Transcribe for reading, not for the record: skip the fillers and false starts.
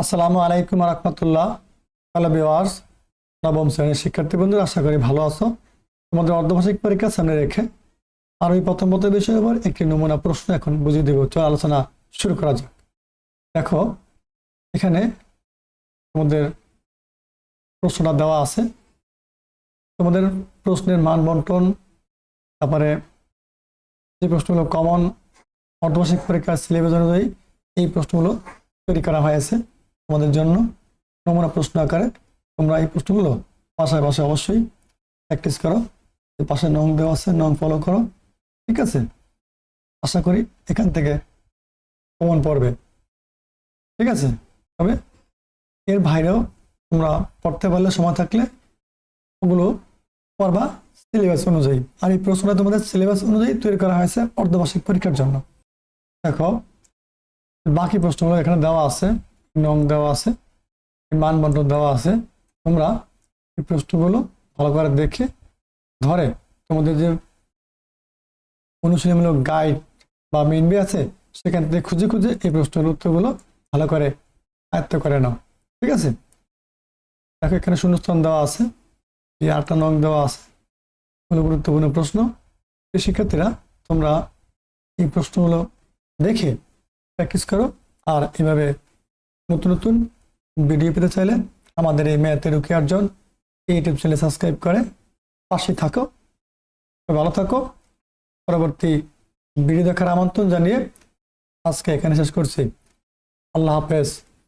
আসসালামু আলাইকুম রহমতুল্লাহ। Hello viewers, নবম শ্রেণীর শিক্ষার্থী বন্ধুরা, আশা করি ভালো আছো। তোমাদের অর্ধবার্ষিক পরীক্ষা সামনে রেখে আর ওই প্রথম বিষয়ের উপর একটি নমুনা প্রশ্ন এখন বুঝিয়ে দেব। চলো আলোচনা শুরু করা যাক। দেখো, এখানে তোমাদের প্রশ্নটা দেওয়া আছে। তোমাদের প্রশ্নের মান বন্টন, তারপরে যে প্রশ্নগুলো কমন অর্ধবার্ষিক পরীক্ষার সিলেবাস অনুযায়ী এই প্রশ্নগুলো তৈরি করা হয়েছে তোমাদের জন্য নমুনা প্রশ্ন আকারে। তোমরা এই প্রশ্নগুলো বাসায় বাসায় অবশ্যই প্র্যাকটিস করো। পাশে নং দেওয়া আছে, নং ফলো করো, ঠিক আছে? আশা করি এখান থেকে কমন পড়বে, ঠিক আছে? তবে এর বাইরেও তোমরা পড়তে পারলে, সময় থাকলে ওগুলো পড়বা সিলেবাস অনুযায়ী। আর এই প্রশ্নটা তোমাদের সিলেবাস অনুযায়ী তৈরি করা হয়েছে অর্ধবার্ষিক পরীক্ষার জন্য। দেখো, বাকি প্রশ্নগুলো এখানে দেওয়া আছে, নং দেওয়া আছে, মান বন্টন দেওয়া আছে। তোমরা এই প্রশ্নগুলো ভালো করে দেখে ধরে তোমাদের যে অনুশীলনমূলক গাইড বা মেইন বই আছে সেখান থেকে খুঁজে খুঁজে এই প্রশ্নের উত্তরগুলো ভালো করে আয়ত্ত করে নাও, ঠিক আছে? দেখো, এখানে শূন্যস্থান দেওয়া আছে, এই 8টা নং দেওয়া আছে, গুরুত্বপূর্ণ প্রশ্ন। শিক্ষার্থীরা, তোমরা এই প্রশ্নগুলো দেখে প্র্যাকটিস করো। আর এভাবে নতুন নতুন ভিডিও পেতে চাইলে আমাদের এই ম্যাথে রুকি অর্জন এই ইউটিউব চ্যানেল সাবস্ক্রাইব করে পাশে থাকো। ভালো থাকো। পরবর্তী ভিডিও দেখার আমন্ত্রণ জানিয়ে আজকে এখানে শেষ করছি। আল্লাহ হাফেজ।